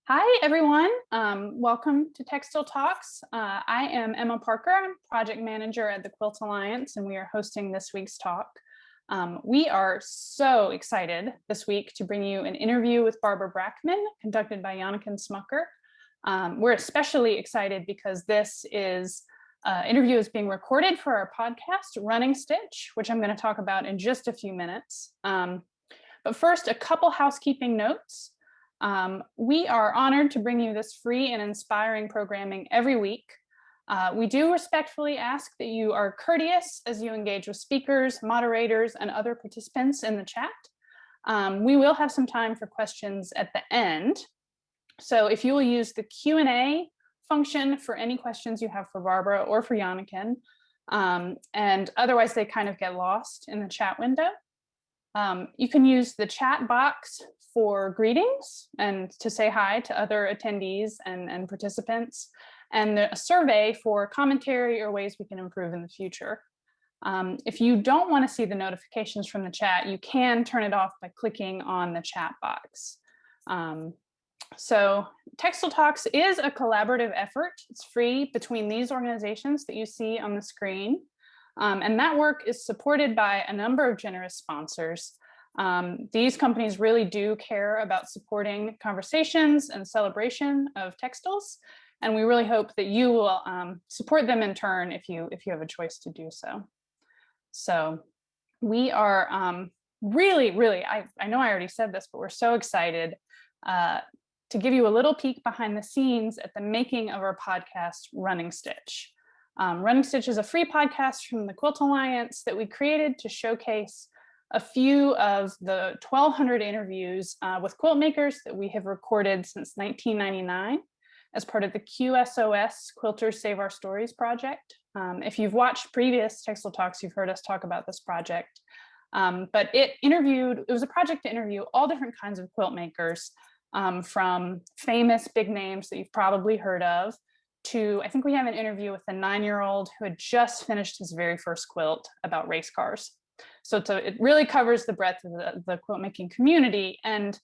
Hi, everyone. Welcome to Textile Talks. I am Emma Parker. I'm project manager at the Quilt Alliance, and we are hosting this week's talk. We are so excited this week to bring you an interview with Barbara Brackman, conducted by Janneken Smucker. We're especially excited because this interview is being recorded for our podcast, Running Stitch, which I'm going to talk about in just a few minutes. But first, a couple housekeeping notes. We are honored to bring you this free and inspiring programming every week. We do respectfully ask that you are courteous as you engage with speakers, moderators, and other participants in the chat. We will have some time for questions at the end. So if you will use the Q&A function for any questions you have for Barbara or for Janneken, and otherwise they kind of get lost in the chat window. You can use the chat box for greetings and to say hi to other attendees and participants, and a survey for commentary or ways we can improve in the future. If you don't want to see the notifications from the chat, you can turn it off by clicking on the chat box. So Textile Talks is a collaborative effort. It's free between these organizations that you see on the screen. And that work is supported by a number of generous sponsors. These companies really do care about supporting conversations and celebration of textiles, and we really hope that you will support them in turn if you have a choice to do so. So we are really, I know I already said this, but we're so excited to give you a little peek behind the scenes at the making of our podcast, Running Stitch. Running Stitch is a free podcast from the Quilt Alliance that we created to showcase a few of the 1,200 interviews with quilt makers that we have recorded since 1999 as part of the QSOS Quilters Save Our Stories project. If you've watched previous Textile Talks, you've heard us talk about this project. But it was a project to interview all different kinds of quilt makers, from famous big names that you've probably heard of, to, I think we have an interview with a 9-year-old who had just finished his very first quilt about race cars. So it really covers the breadth of the quilt making community. And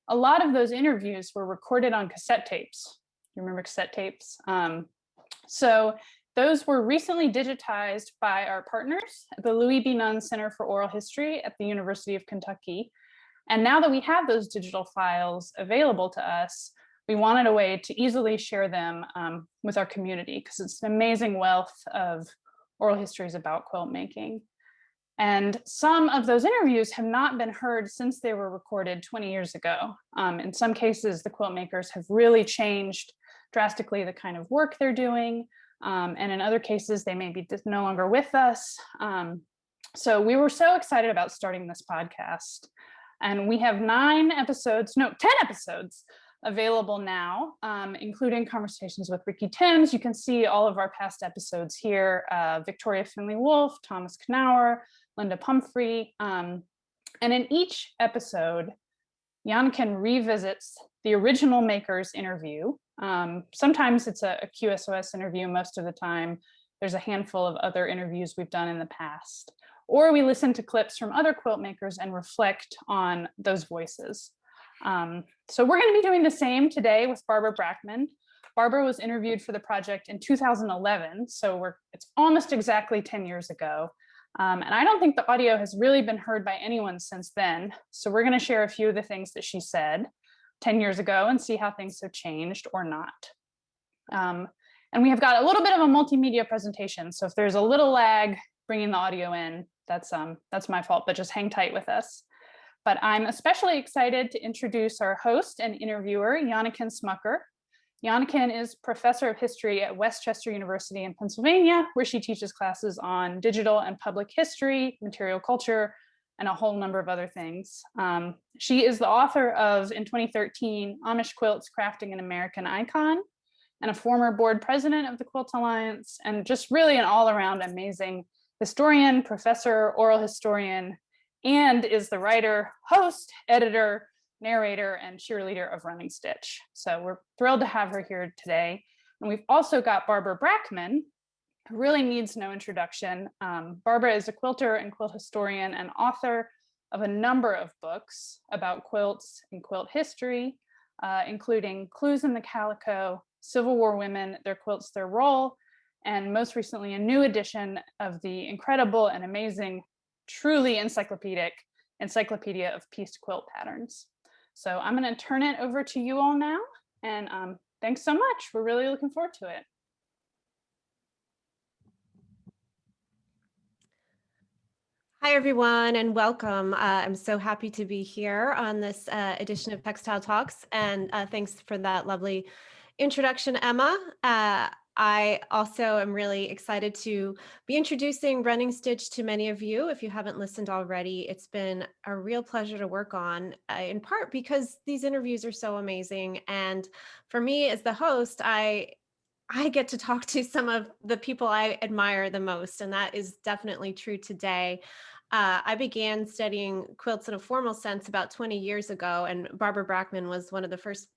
a lot of those interviews were recorded on cassette tapes. You remember cassette tapes? So those were recently digitized by our partners at the Louis B. Nunn Center for Oral History at the University of Kentucky. And now that we have those digital files available to us, we wanted a way to easily share them with our community, because it's an amazing wealth of oral histories about quilt making. And some of those interviews have not been heard since they were recorded 20 years ago. In some cases, the quilt makers have really changed drastically the kind of work they're doing. And in other cases, they may be no longer with us. So we were so excited about starting this podcast. And we have 10 episodes available now, including conversations with Ricky Timms. You can see all of our past episodes here, Victoria Finley-Wolf, Thomas Knauer, Linda Pumphrey. And in each episode, Janneken revisits the original maker's interview. Sometimes it's a QSOS interview. Most of the time, there's a handful of other interviews we've done in the past. Or we listen to clips from other quilt makers and reflect on those voices. So we're going to be doing the same today with Barbara Brackman. Barbara was interviewed for the project in 2011, so it's almost exactly 10 years ago. And I don't think the audio has really been heard by anyone since then. So we're going to share a few of the things that she said 10 years ago and see how things have changed or not. And we have got a little bit of a multimedia presentation. So if there's a little lag bringing the audio in, that's my fault, but just hang tight with us. But I'm especially excited to introduce our host and interviewer, Janneken Smucker. Janneken is professor of history at Westchester University in Pennsylvania, where she teaches classes on digital and public history, material culture, and a whole number of other things. She is the author of, in 2013, Amish Quilts, Crafting an American Icon, and a former board president of the Quilt Alliance, and just really an all-around amazing historian, professor, oral historian, and is the writer, host, editor, narrator, and cheerleader of Running Stitch. So we're thrilled to have her here today. And we've also got Barbara Brackman, who really needs no introduction. Barbara is a quilter and quilt historian and author of a number of books about quilts and quilt history. including Clues in the Calico, Civil War Women, Their Quilts, Their Role, and most recently a new edition of the incredible and amazing, truly encyclopedic Encyclopedia of Piste Quilt Patterns. So I'm going to turn it over to you all now, and thanks so much. We're really looking forward to it. Hi, everyone, and welcome. I'm so happy to be here on this edition of Textile Talks, and thanks for that lovely introduction, Emma. I also am really excited to be introducing Running Stitch to many of you. If you haven't listened already, it's been a real pleasure to work on, in part because these interviews are so amazing. And for me as the host, I get to talk to some of the people I admire the most, and that is definitely true today. I began studying quilts in a formal sense about 20 years ago, and Barbara Brackman was one of the first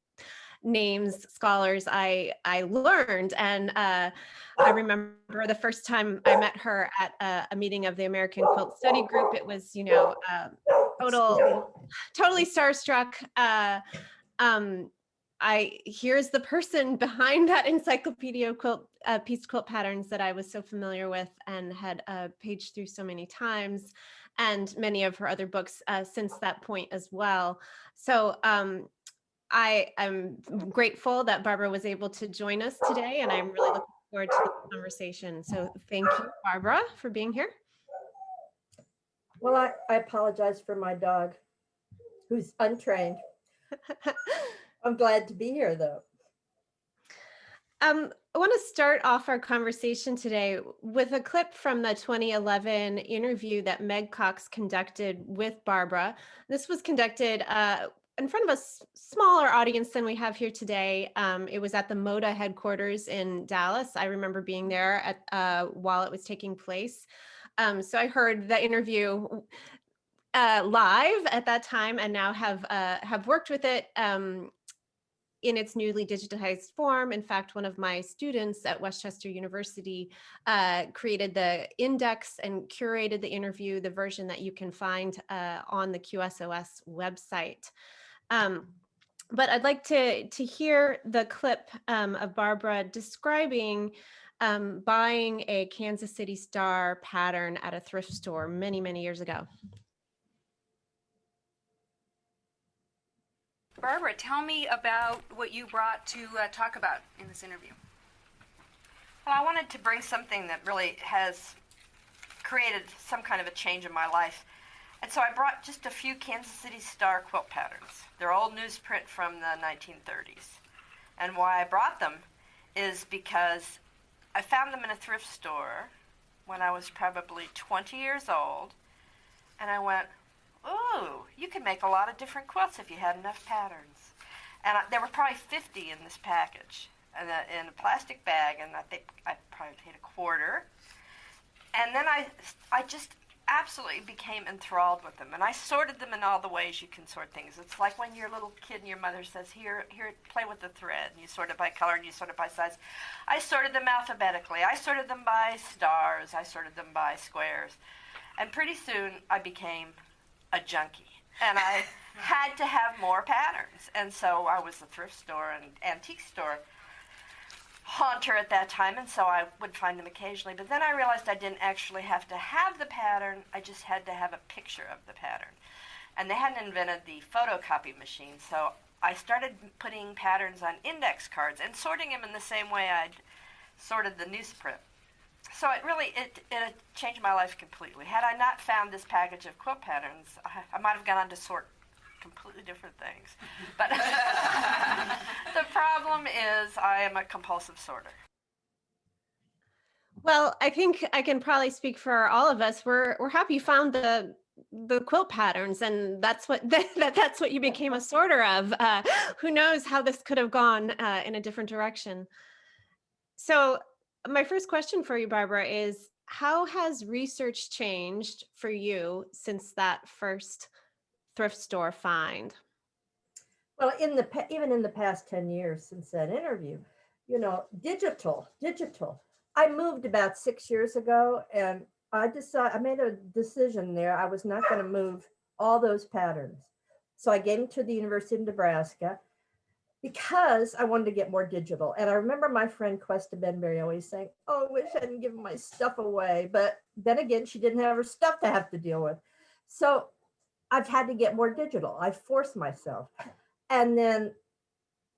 scholars I learned. And I remember the first time I met her at a meeting of the American Quilt Study Group. It was, totally starstruck. Here's the person behind that Encyclopedia of Piste Quilt Patterns that I was so familiar with and had paged through so many times, and many of her other books since that point as well. So I am grateful that Barbara was able to join us today, and I'm really looking forward to the conversation. So thank you, Barbara, for being here. Well, I apologize for my dog, who's untrained. I'm glad to be here, though. I want to start off our conversation today with a clip from the 2011 interview that Meg Cox conducted with Barbara. This was conducted in front of a smaller audience than we have here today. It was at the MODA headquarters in Dallas. I remember being there while it was taking place. So I heard the interview live at that time, and now have worked with it in its newly digitized form. In fact, one of my students at Westchester University created the index and curated the interview, the version that you can find on the QSOS website. But I'd like to hear the clip of Barbara describing buying a Kansas City Star pattern at a thrift store many, many years ago. Barbara, tell me about what you brought to talk about in this interview. Well, I wanted to bring something that really has created some kind of a change in my life. And so I brought just a few Kansas City Star quilt patterns. They're old newsprint from the 1930s. And why I brought them is because I found them in a thrift store when I was probably 20 years old. And I went, ooh, you could make a lot of different quilts if you had enough patterns. And there were probably 50 in this package, and in a plastic bag, and I think I probably paid $0.25. And then I just absolutely became enthralled with them, and I sorted them in all the ways you can sort things. It's like when you're a little kid and your mother says, here, play with the thread, and you sort it by color and you sort it by size. I sorted them alphabetically. I sorted them by stars. I sorted them by squares. And pretty soon I became a junkie, and I had to have more patterns. And so I was a thrift store and antique store haunter at that time, and so I would find them occasionally. But then I realized I didn't actually have to have the pattern, I just had to have a picture of the pattern. And they hadn't invented the photocopy machine, so I started putting patterns on index cards and sorting them in the same way I'd sorted the newsprint. So it changed my life completely. Had I not found this package of quilt patterns, I might have gone on to sort completely different things. But the problem is I am a compulsive sorter. Well, I think I can probably speak for all of us. We're happy you found the quilt patterns, and that's what that's what you became a sorter of. Who knows how this could have gone in a different direction. So my first question for you, Barbara, is how has research changed for you since that first thrift store find? Well, even in the past 10 years since that interview, digital. I moved about 6 years ago, and I made a decision there. I was not going to move all those patterns. So I gave them to the University of Nebraska. because I wanted to get more digital. And I remember my friend Questa Benberry always saying, oh, I wish I hadn't given my stuff away. But then again, she didn't have her stuff to have to deal with. So I've had to get more digital. I forced myself. And then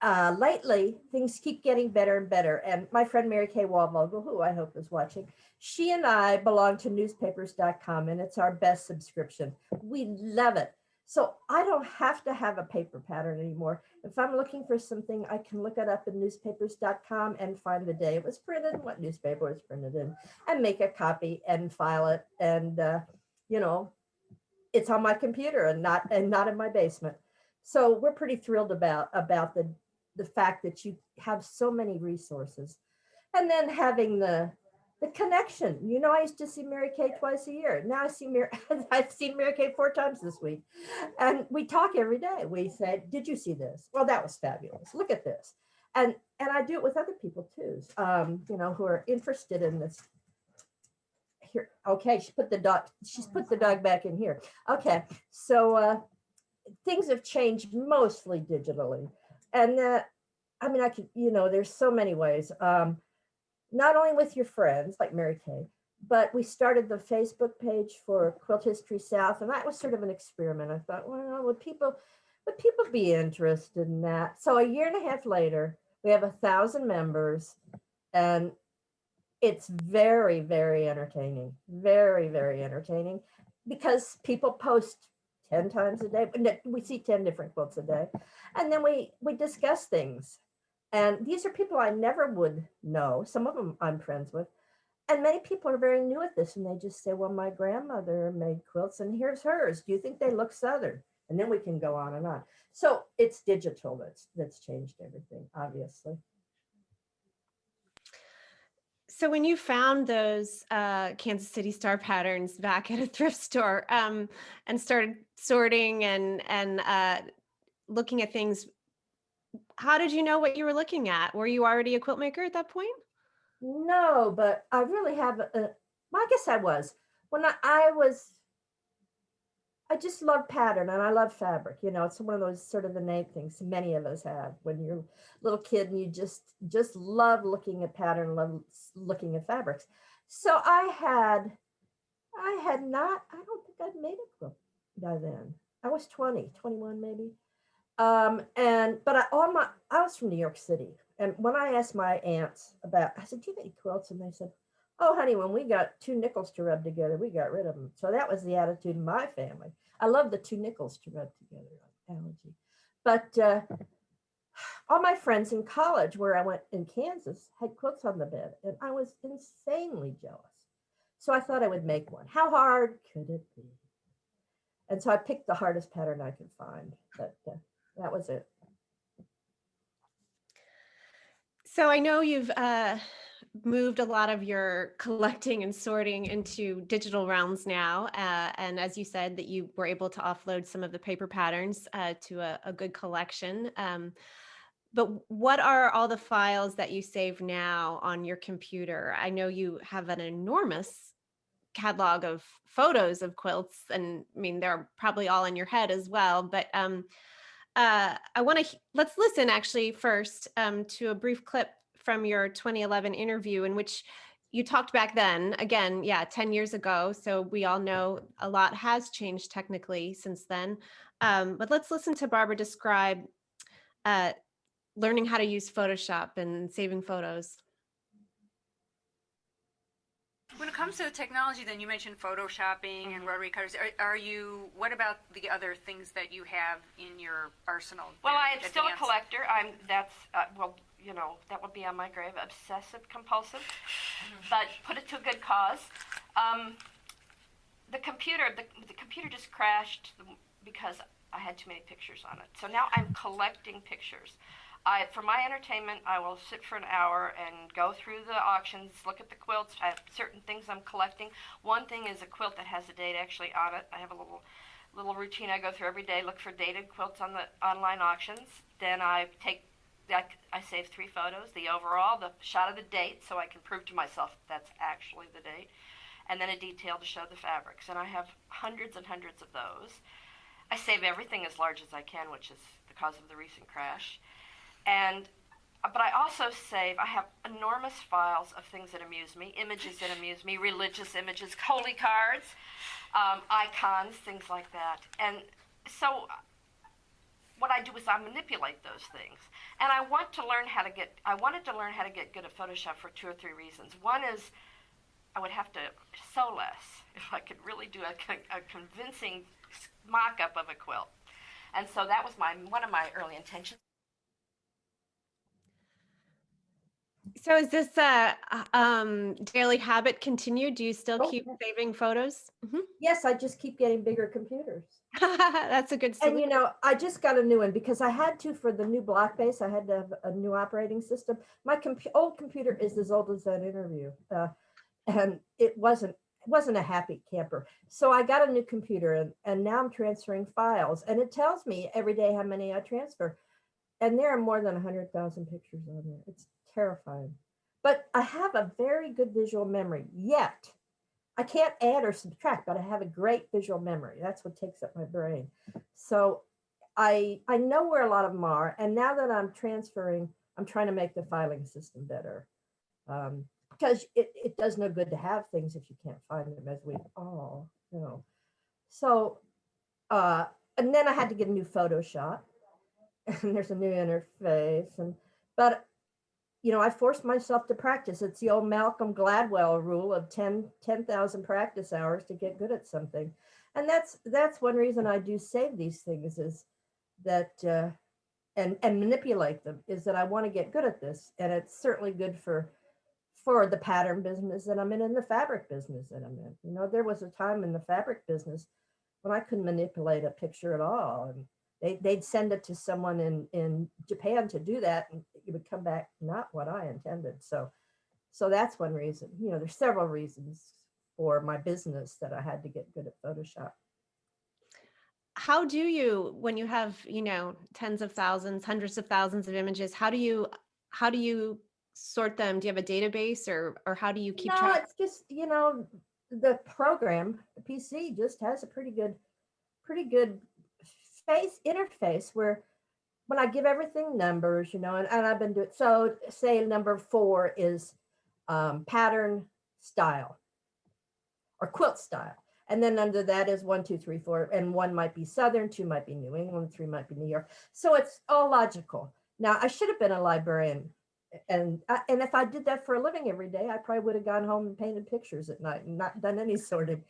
lately, things keep getting better and better. And my friend Mary Kay Wallvogel, who I hope is watching, she and I belong to newspapers.com, and it's our best subscription. We love it. So I don't have to have a paper pattern anymore. If I'm looking for something, I can look it up in newspapers.com and find the day it was printed and what newspaper it was printed in, and make a copy and file it. And, it's on my computer and not in my basement. So we're pretty thrilled about the fact that you have so many resources, and then having the connection. I used to see Mary Kay twice a year. Now I've seen Mary Kay 4 times this week, and we talk every day. We say, "Did you see this? Well, that was fabulous. Look at this," and I do it with other people too. Who are interested in this. Here, okay, she's put the dog back in here. Okay, so things have changed mostly digitally, and I could, there's so many ways. Not only with your friends like Mary Kay, but we started the Facebook page for Quilt History South, and that was sort of an experiment. I thought, well, would people be interested in that? So a year and a half later, we have 1,000 members, and it's very, very entertaining, very, very entertaining, because people post 10 times a day. We see 10 different quilts a day, and then we discuss things. And these are people I never would know. Some of them I'm friends with. And many people are very new at this, and they just say, well, my grandmother made quilts, and here's hers. Do you think they look Southern? And then we can go on and on. So it's digital that's changed everything, obviously. So when you found those Kansas City Star patterns back at a thrift store, and started sorting and looking at things, how did you know what you were looking at? Were you already a quilt maker at that point? No, but I really have. Well, I guess I was. When I just love pattern and I love fabric. It's one of those sort of innate things many of us have when you're a little kid and you just love looking at pattern, love looking at fabrics. So I had not. I don't think I'd made a quilt by then. I was 20, 21 maybe. But I was from New York City. And when I asked my aunts I said, do you have any quilts? And they said, oh, honey, when we got 2 nickels to rub together, we got rid of them. So that was the attitude in my family. I love the 2 nickels to rub together, analogy. But all my friends in college where I went in Kansas had quilts on the bed, and I was insanely jealous. So I thought I would make one. How hard could it be? And so I picked the hardest pattern I could find. But that was it. So I know you've moved a lot of your collecting and sorting into digital realms now. And as you said, that you were able to offload some of the paper patterns to a good collection. But what are all the files that you save now on your computer? I know you have an enormous catalog of photos of quilts, and I mean, they're probably all in your head as well. But let's listen actually first to a brief clip from your 2011 interview in which you talked back then, again, 10 years ago. So we all know a lot has changed technically since then. But let's listen to Barbara describe learning how to use Photoshop and saving photos. When it comes to the technology, then you mentioned photoshopping and rotary cutters. What about the other things that you have in your arsenal? Well, I'm still a collector. That would be on my grave, obsessive compulsive, but put it to a good cause. The computer just crashed because I had too many pictures on it. So now I'm collecting pictures. For my entertainment, I will sit for an hour and go through the auctions, look at the quilts. I have certain things I'm collecting. One thing is a quilt that has a date actually on it. I have a little routine I go through every day, look for dated quilts on the online auctions. Then I save 3 photos, the overall, the shot of the date, so I can prove to myself that's actually the date, and then a detail to show the fabrics. And I have hundreds and hundreds of those. I save everything as large as I can, which is the cause of the recent crash. But I also save, I have enormous files of things that amuse me, images that amuse me, religious images, holy cards, icons, things like that. And so what I do is I manipulate those things. And I wanted to learn how to get good at Photoshop for 2 or 3 reasons. One is I would have to sew less if I could really do a convincing mock-up of a quilt. And so that was one of my early intentions. So is this a daily habit continued? Do you still keep saving photos? Yes, I just keep getting bigger computers. That's a good solution. And I just got a new one because I had to, for the new block base, I had to have a new operating system. My old computer is as old as that interview, and it wasn't a happy camper. So I got a new computer, and now I'm transferring files, and it tells me every day how many I transfer, and there are more than 100,000 pictures on there. It's terrifying, but I have a very good visual memory. Yet I can't add or subtract, but I have a great visual memory. That's what takes up my brain. So I know where a lot of them are. And now that I'm transferring, I'm trying to make the filing system better. Because it does no good to have things if you can't find them, as we all know. So, and then I had to get a new Photoshop, and there's a new interface. But I forced myself to practice. It's the old Malcolm Gladwell rule of 10,000 practice hours to get good at something. And that's one reason I do save these things, is that, and manipulate them, is that I want to get good at this. And it's certainly good for the pattern business that I'm in the fabric business that I'm in. There was a time in the fabric business when I couldn't manipulate a picture at all. And they'd send it to someone in Japan to do that, and it would come back not what I intended. So that's one reason. There's several reasons for my business that I had to get good at Photoshop. How do you, when you have, tens of thousands, hundreds of thousands of images, how do you sort them? Do you have a database, or how do you keep track? No, it's just, the program, the PC, just has a pretty good interface where when I give everything numbers, and I've been doing, so say number 4 is pattern style or quilt style. And then under that is 1, 2, 3, 4, and 1 might be Southern, 2 might be New England, 3 might be New York. So it's all logical. Now, I should have been a librarian, and if I did that for a living every day, I probably would have gone home and painted pictures at night and not done any sorting.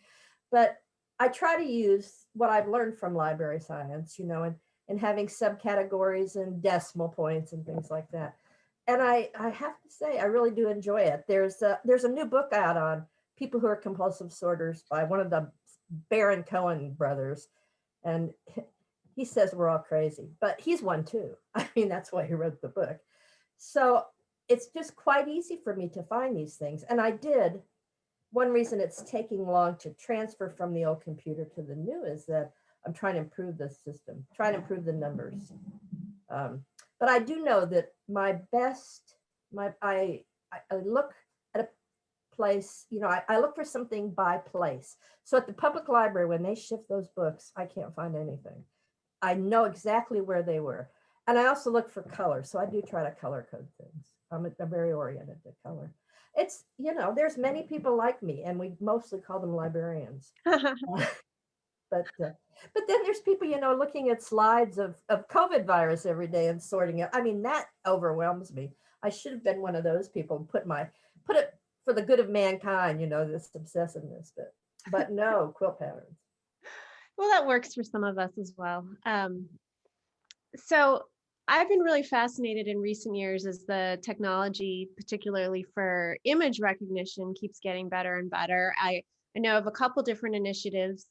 But I try to use what I've learned from library science, and having subcategories and decimal points and things like that. And I have to say, I really do enjoy it. There's a new book out on people who are compulsive sorters by one of the Baron Cohen brothers. And he says we're all crazy, but he's one too. I mean, that's why he wrote the book. So it's just quite easy for me to find these things. And I did. One reason it's taking long to transfer from the old computer to the new is that I'm trying to improve the system, trying to improve the numbers. But I do know that I look at a place, I look for something by place. So at the public library, when they shift those books, I can't find anything. I know exactly where they were. And I also look for color. So I do try to color code things. I'm very oriented to color. It's, there's many people like me, and we mostly call them librarians. But then there's people, looking at slides of COVID virus every day and sorting it. I mean, that overwhelms me. I should have been one of those people and put it for the good of mankind, this obsessiveness, but no, quilt patterns. Well, that works for some of us as well. So I've been really fascinated in recent years as the technology, particularly for image recognition, keeps getting better and better. I know of a couple different initiatives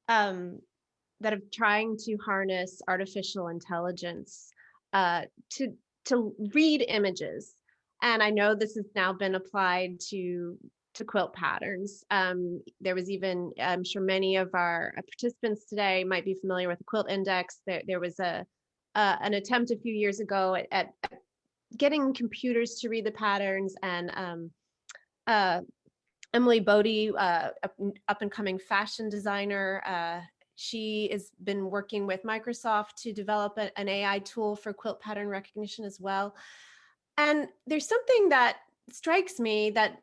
that are trying to harness artificial intelligence to read images. And I know this has now been applied to quilt patterns. There was even, I'm sure many of our participants today might be familiar with the Quilt Index. There was an attempt a few years ago at getting computers to read the patterns, and Emily Bodie, up and coming fashion designer, she has been working with Microsoft to develop an AI tool for quilt pattern recognition as well. And there's something that strikes me that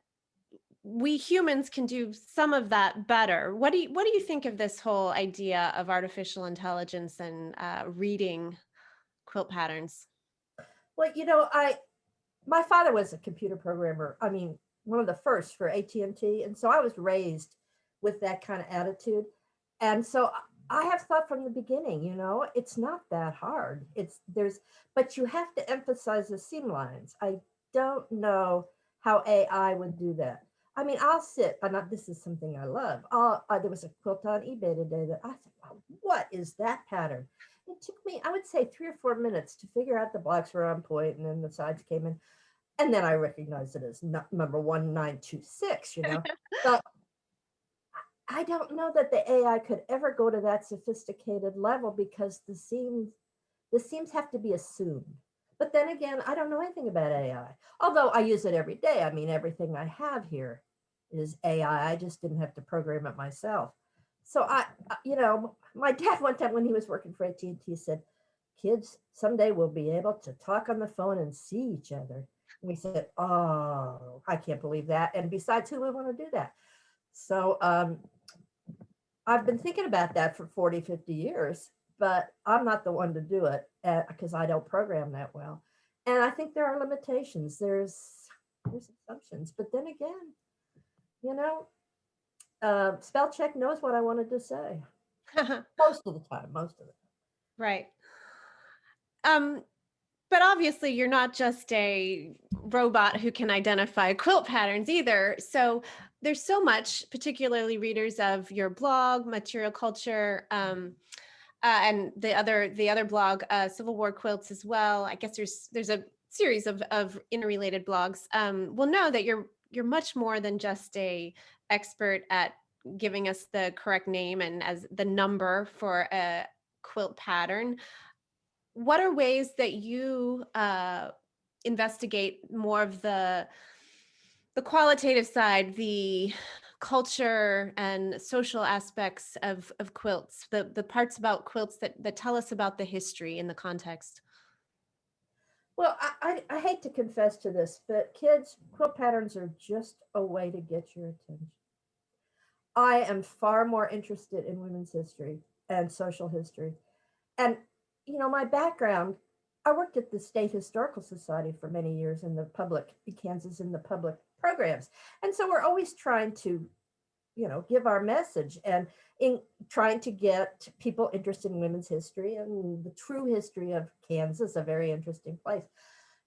we humans can do some of that better. What do you think of this whole idea of artificial intelligence and reading quilt patterns? Well, my father was a computer programmer. I mean, one of the first for AT&T, and so I was raised with that kind of attitude. And so I have thought from the beginning, it's not that hard. But you have to emphasize the seam lines. I don't know how AI would do that. I mean, this is something I love. There was a quilt on eBay today that I said, wow, what is that pattern? It took me, I would say, 3 or 4 minutes to figure out the blocks were on point, and then the sides came in. And then I recognized it as number 1926, But I don't know that the AI could ever go to that sophisticated level because the seams have to be assumed. But then again, I don't know anything about AI, although I use it every day. I mean, everything I have here is AI. I just didn't have to program it myself. So my dad one time when he was working for AT&T said, kids, someday we'll be able to talk on the phone and see each other. And we said, oh, I can't believe that. And besides, who would want to do that? So I've been thinking about that for 40, 50 years, but I'm not the one to do it because I don't program that well. And I think there are limitations. There's assumptions. But then again, spell check knows what I wanted to say. Most of the time. Right. But obviously you're not just a robot who can identify quilt patterns either. So there's so much, particularly readers of your blog, Material Culture, and the other blog, Civil War Quilts as well. I guess there's a series of interrelated blogs. Will know that you're much more than just a expert at giving us the correct name and as the number for a quilt pattern. What are ways that you investigate more of the qualitative side, the culture and social aspects of quilts, the parts about quilts that tell us about the history and the context? Well, I hate to confess to this, but kids, quilt patterns are just a way to get your attention. I am far more interested in women's history and social history. And, my background, I worked at the State Historical Society for many years in Kansas, in the public programs. And so we're always trying to, give our message and in trying to get people interested in women's history and the true history of Kansas, a very interesting place.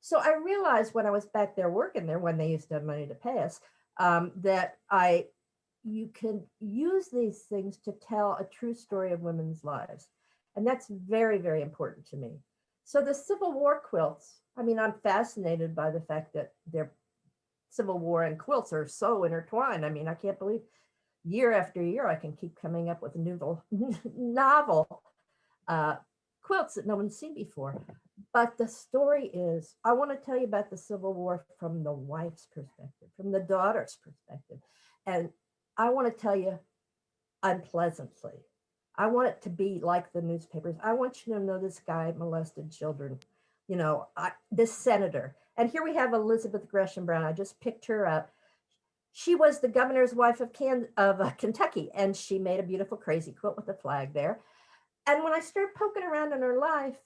So I realized when I was back there working there, when they used to have money to pay us, that you can use these things to tell a true story of women's lives. And that's very, very important to me. So the Civil War quilts, I mean, I'm fascinated by the fact that their Civil War and quilts are so intertwined. I mean, I can't believe year after year, I can keep coming up with novel quilts that no one's seen before. But the story is, I want to tell you about the Civil War from the wife's perspective, from the daughter's perspective. And I want to tell you unpleasantly. I want it to be like the newspapers. I want you to know this guy molested children, this senator. And here we have Elizabeth Gresham Brown. I just picked her up. She was the governor's wife of Kentucky, and she made a beautiful crazy quilt with a flag there. And when I started poking around in her life,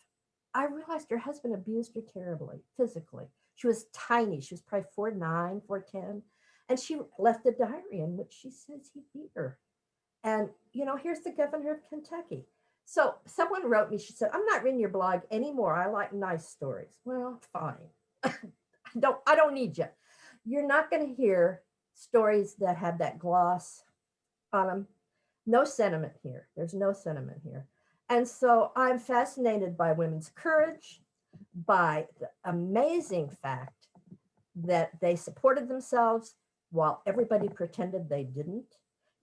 I realized her husband abused her terribly, physically. She was tiny. She was probably 4'9", 4'10". And she left a diary in which she says he beat her. And, here's the governor of Kentucky. So someone wrote me, she said, I'm not reading your blog anymore. I like nice stories. Well, fine. I don't need you. You're not going to hear stories that have that gloss on them. No sentiment here. There's no sentiment here. And so I'm fascinated by women's courage, by the amazing fact that they supported themselves while everybody pretended they didn't.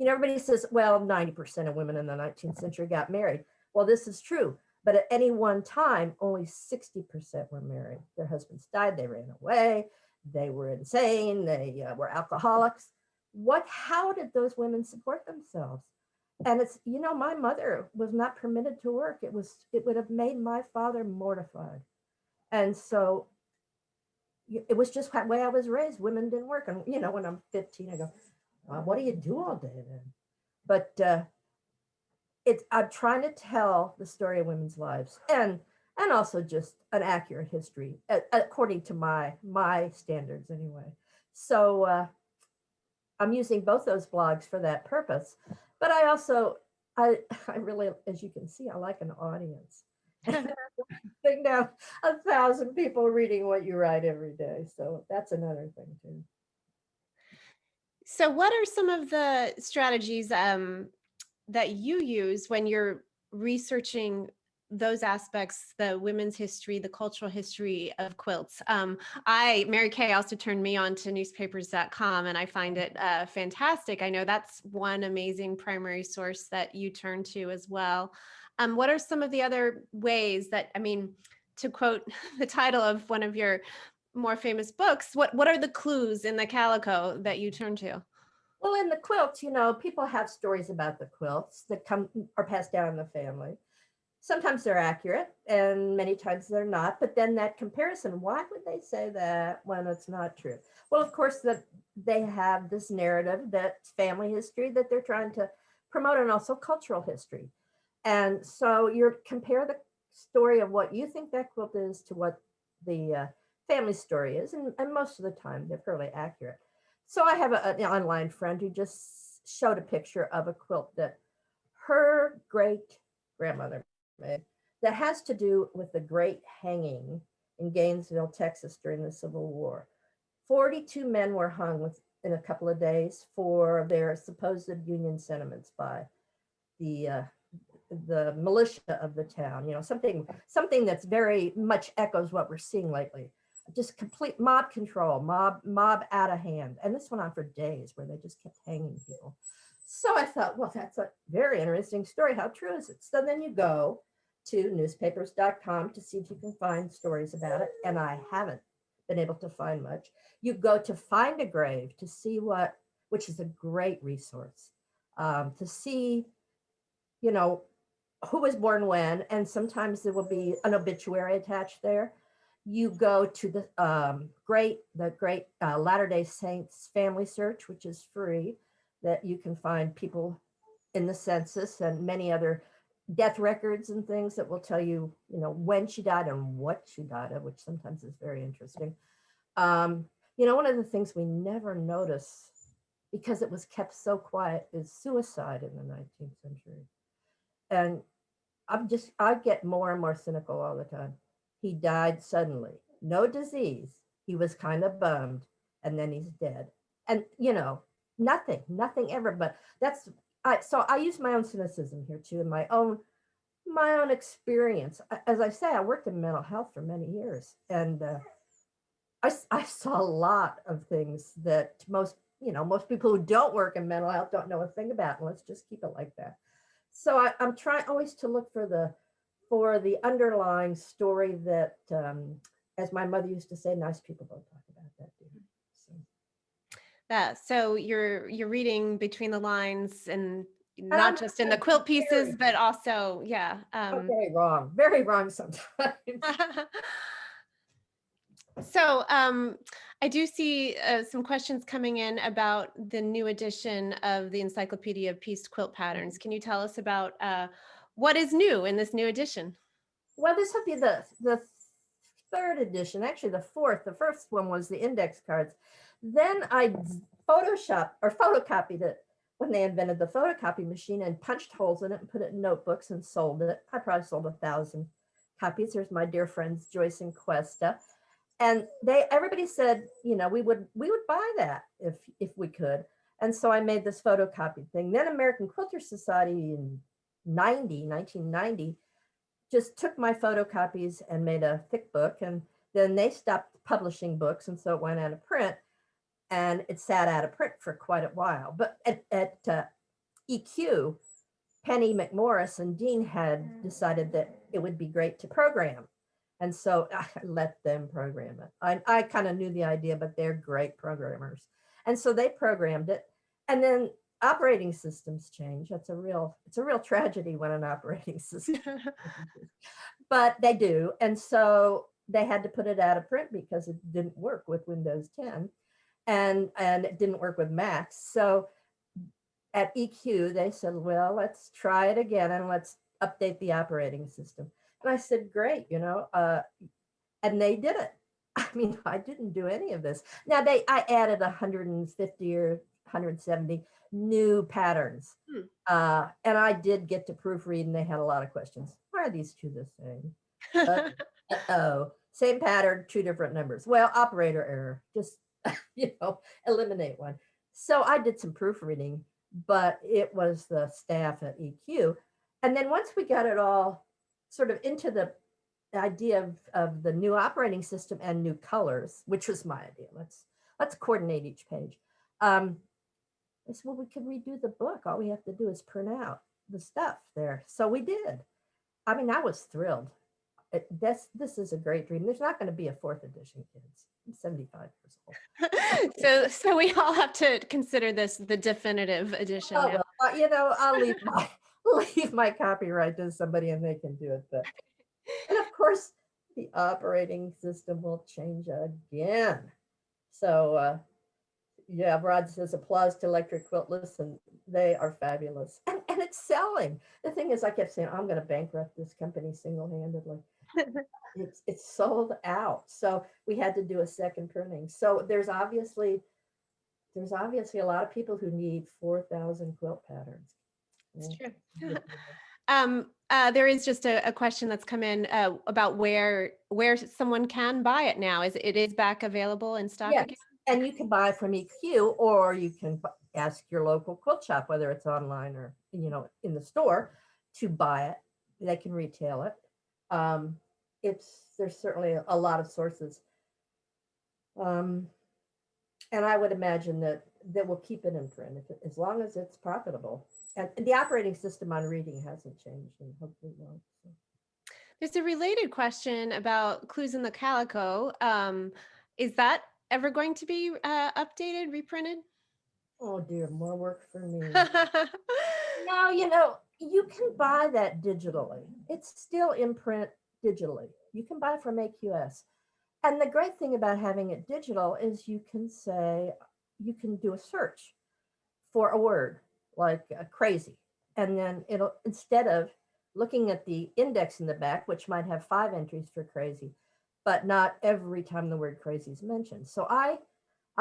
Everybody says, well, 90% of women in the 19th century got married. Well, this is true. But at any one time, only 60% were married. Their husbands died. They ran away. They were insane. They were alcoholics. How did those women support themselves? And it's, you know, my mother was not permitted to work. It would have made my father mortified. And so it was just the way I was raised. Women didn't work. And, you know, when I'm 15, I go, well, what do you do all day then? But I'm trying to tell the story of women's lives and also just an accurate history according to my standards anyway. So I'm using both those blogs for that purpose. But I also, I really, as you can see, I like an audience. Think now 1,000 people reading what you write every day. So that's another thing too. So what are some of the strategies that you use when you're researching those aspects, the women's history, the cultural history of quilts? Mary Kay also turned me on to newspapers.com, and I find it fantastic. I know that's one amazing primary source that you turn to as well. What are some of the other ways that, I mean, to quote the title of one of your more famous books, what are the clues in the calico that you turn to? Well, in the quilts, you know, people have stories about the quilts that are passed down in the family. Sometimes they're accurate and many times they're not, but then that comparison, why would they say that when it's not true? Well, of course, that they have this narrative that's family history that they're trying to promote, and also cultural history. And so you compare the story of what you think that quilt is to what the family story is, and most of the time they're fairly accurate. So I have an online friend who just showed a picture of a quilt that her great grandmother made that has to do with the great hanging in Gainesville, Texas during the Civil War. 42 men were hung in a couple of days for their supposed Union sentiments by the militia of the town. You know, something that's very much echoes what we're seeing lately. Just complete mob control, mob out of hand. And this went on for days where they just kept hanging people. So I thought, well, that's a very interesting story. How true is it? So then you go to newspapers.com to see if you can find stories about it. And I haven't been able to find much. You go to Find a Grave to see which is a great resource, to see, you know, who was born when, and sometimes there will be an obituary attached there. You go to the great Latter-day Saints Family Search, which is free, that you can find people in the census and many other death records and things that will tell you, you know, when she died and what she died of, which sometimes is very interesting. You know, one of the things we never notice because it was kept so quiet is suicide in the 19th century. And I get more and more cynical all the time. He died suddenly, no disease. He was kind of bummed, and then he's dead. And, you know, nothing ever, but so I use my own cynicism here too, and my own experience. As I say, I worked in mental health for many years, and I saw a lot of things that most people who don't work in mental health don't know a thing about, and let's just keep it like that. So I'm trying always to look for the underlying story that, as my mother used to say, nice people don't talk about that, do you? So you're reading between the lines, and not just in the quilt pieces, but also, yeah. Very wrong sometimes. So I do see some questions coming in about the new edition of the Encyclopedia of Piste Quilt Patterns. Can you tell us about what is new in this new edition? Well, this will be the third edition, actually the fourth. The first one was the index cards. Then I photocopied it when they invented the photocopy machine, and punched holes in it and put it in notebooks and sold it. I probably sold 1,000 copies. There's my dear friends Joyce and Cuesta. And everybody said, you know, we would buy that if we could. And so I made this photocopied thing. Then American Quilter Society in 1990 just took my photocopies and made a thick book, and then they stopped publishing books, and so it went out of print, and it sat out of print for quite a while. But at EQ, Penny McMorris and Dean had decided that it would be great to program, and so I let them program it. I kind of knew the idea, but they're great programmers, and so they programmed it. And then operating systems change. It's a real tragedy when an operating system changes. But they do. And so they had to put it out of print because it didn't work with Windows 10 and it didn't work with Macs. So at EQ, they said, well, let's try it again and let's update the operating system. And I said, great, and they did it. I mean, I didn't do any of this. Now I added 150 or 170 new patterns. And I did get to proofread and they had a lot of questions. Why are these two the same? Same pattern, two different numbers. Well, operator error, just, eliminate one. So I did some proofreading, but it was the staff at EQ. And then once we got it all sort of into the idea of the new operating system and new colors, which was my idea. Let's coordinate each page. I said, well, we can redo the book. All we have to do is print out the stuff there. So we did. I mean, I was thrilled. This is a great dream. There's not going to be a 4th edition, kids. I'm 75 years old. So we all have to consider this the definitive edition. Oh, well, I'll leave my copyright to somebody and they can do it. But and of course, the operating system will change again. So Rod says applause to Electric Quilt. Listen, they are fabulous. And it's selling. The thing is, I kept saying, I'm going to bankrupt this company single-handedly. It's sold out. So we had to do a second printing. So there's obviously a lot of people who need 4,000 quilt patterns. That's true. There is just a question that's come in about where someone can buy it now. It is back available in stock again? And you can buy from EQ, or you can ask your local quilt shop, whether it's online or in the store, to buy it. They can retail it. There's certainly a lot of sources, and I would imagine that we'll keep it in print as long as it's profitable. And the operating system on reading hasn't changed, and hopefully won't. So. There's a related question about Clues in the Calico. Is that ever going to be updated, reprinted? Oh dear, more work for me. No, you can buy that digitally. It's still in print digitally. You can buy from AQS. And the great thing about having it digital is you can do a search for a word like crazy. And then it'll, instead of looking at the index in the back, which might have 5 entries for crazy, but not every time the word crazy is mentioned. So I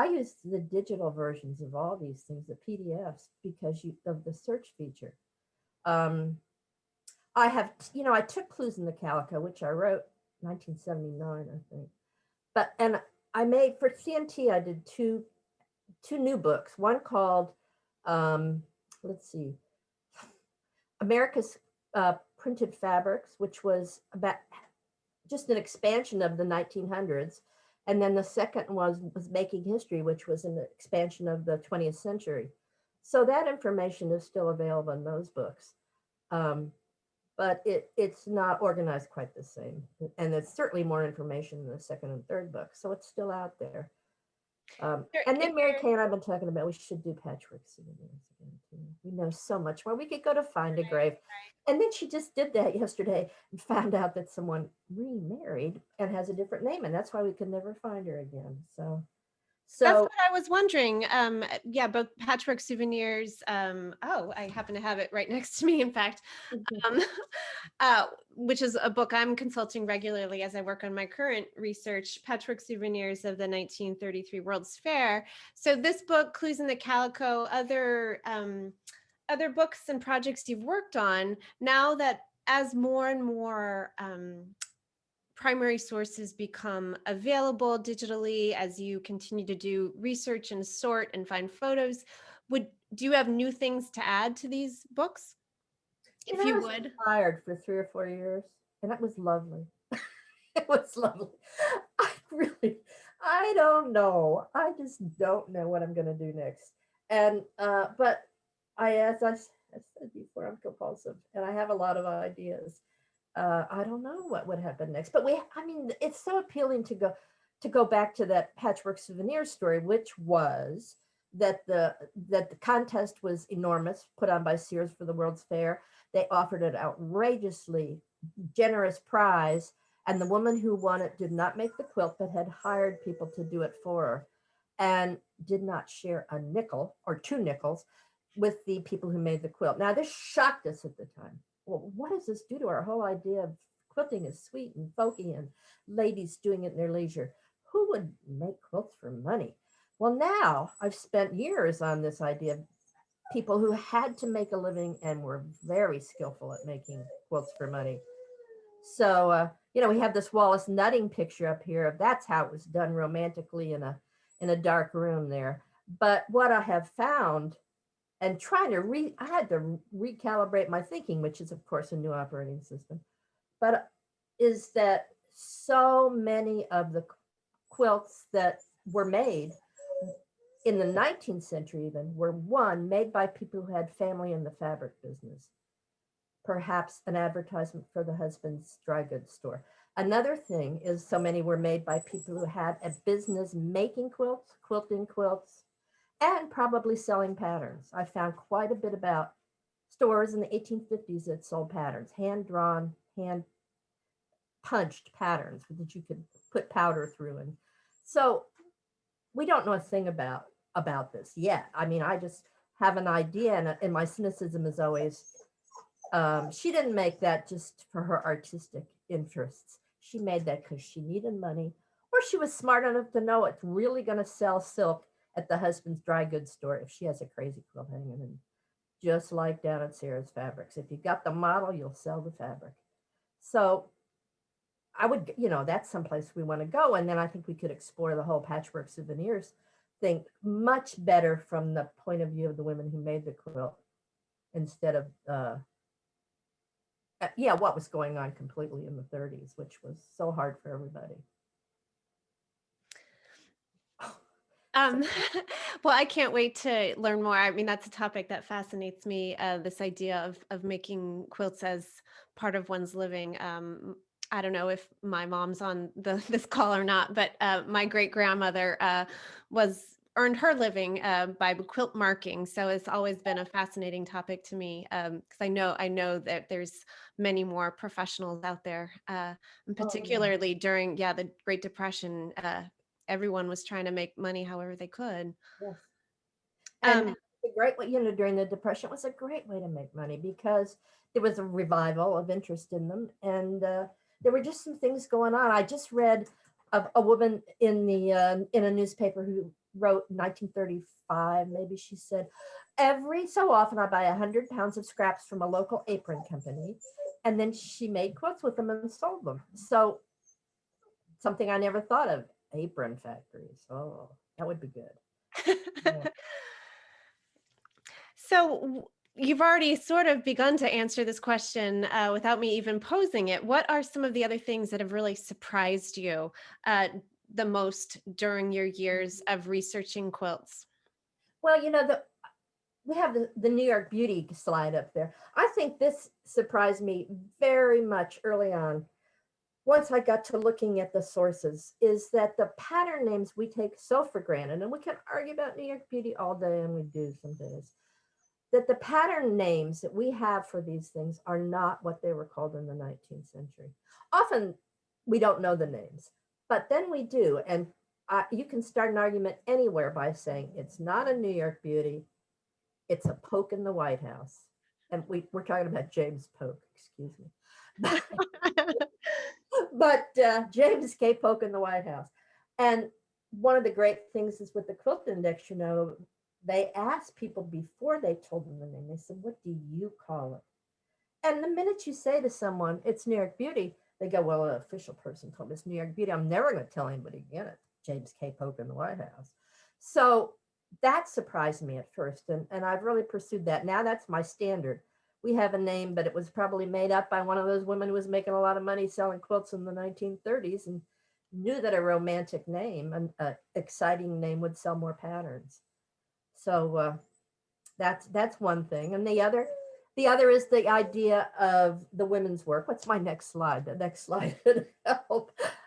use the digital versions of all these things, the PDFs, because of the search feature. I took Clues in the Calico, which I wrote 1979, I think. And I made, for CNT, I did two new books. One called, America's Printed Fabrics, which was about just an expansion of the 1900s. And then the second was Making History, which was an expansion of the 20th century. So that information is still available in those books. But it's not organized quite the same. And there's certainly more information in the second and third book. So it's still out there. And then Mary Kay and I have been talking about we should do patchwork souvenirs again too. We know so much more. We could go to Find a Grave. And then she just did that yesterday and found out that someone remarried and has a different name. And that's why we could never find her again. So that's what I was wondering. Both Patchwork Souvenirs. I happen to have it right next to me, in fact, which is a book I'm consulting regularly as I work on my current research, Patchwork Souvenirs of the 1933 World's Fair. So this book, Clues in the Calico, other books and projects you've worked on, now that as more and more primary sources become available digitally, as you continue to do research and sort and find photos, do you have new things to add to these books? If you would. I was fired for 3 or 4 years, and it was lovely. It was lovely. I don't know. I just don't know what I'm going to do next. And but as I said before, I'm compulsive, and I have a lot of ideas. I don't know what would happen next, but it's so appealing to go back to that Patchwork Souvenir story, which was that the contest was enormous, put on by Sears for the World's Fair. They offered an outrageously generous prize, and the woman who won it did not make the quilt, but had hired people to do it for her, and did not share a nickel or 2 nickels with the people who made the quilt. Now, this shocked us at the time. Well, what does this do to our whole idea of quilting is sweet and folky and ladies doing it in their leisure? Who would make quilts for money? Well, now I've spent years on this idea of people who had to make a living and were very skillful at making quilts for money. So, we have this Wallace Nutting picture up here of that's how it was done romantically in a dark room there. But what I have found, and I had to recalibrate my thinking, which is of course a new operating system, but is that so many of the quilts that were made in the 19th century even were made by people who had family in the fabric business, perhaps an advertisement for the husband's dry goods store. Another thing is so many were made by people who had a business making quilts, quilting quilts, and probably selling patterns. I found quite a bit about stores in the 1850s that sold patterns, hand-drawn, hand-punched patterns that you could put powder through. And so we don't know a thing about this yet. I mean, I just have an idea, and my cynicism is always, she didn't make that just for her artistic interests. She made that because she needed money, or she was smart enough to know it's really going to sell silk at the husband's dry goods store if she has a crazy quilt hanging in. Just like down at Sarah's Fabrics. If you got the model, you'll sell the fabric. So I would, that's someplace we want to go. And then I think we could explore the whole patchwork souvenirs thing much better from the point of view of the women who made the quilt, instead of, what was going on completely in the 30s, which was so hard for everybody. Well, I can't wait to learn more. I mean, that's a topic that fascinates me, this idea of making quilts as part of one's living. I don't know if my mom's on this call or not, but my great grandmother earned her living by quilt marking. So it's always been a fascinating topic to me, because I know that there's many more professionals out there, and particularly during the Great Depression. Everyone was trying to make money however they could. Yes. And a great way, during the Depression, was a great way to make money because there was a revival of interest in them, and there were just some things going on. I just read of a woman in a newspaper who wrote in 1935, maybe she said, every so often I buy 100 pounds of scraps from a local apron company, and then she made quilts with them and sold them. So something I never thought of, apron factories. Oh, that would be good. Yeah. So you've already sort of begun to answer this question without me even posing it. What are some of the other things that have really surprised you the most during your years of researching quilts? Well, we have the New York Beauty slide up there. I think this surprised me very much early on. Once I got to looking at the sources, is that the pattern names we take so for granted, and we can argue about New York Beauty all day, and we do some days, that the pattern names that we have for these things are not what they were called in the 19th century. Often we don't know the names, but then we do. And you can start an argument anywhere by saying it's not a New York Beauty, it's a Polk in the White House. And we're talking about James Polk, excuse me. But James K. Polk in the White House. And one of the great things is with the Quilt Index, they asked people before they told them the name. They said, what do you call it? And the minute you say to someone, it's New York Beauty, they go, well, an official person told me it's New York Beauty. I'm never going to tell anybody again it's James K. Polk in the White House. So that surprised me at first. And I've really pursued that. Now that's my standard. We have a name, but it was probably made up by one of those women who was making a lot of money selling quilts in the 1930s and knew that a romantic name, an exciting name, would sell more patterns. So that's one thing. And the other is the idea of the women's work. What's my next slide? The next slide.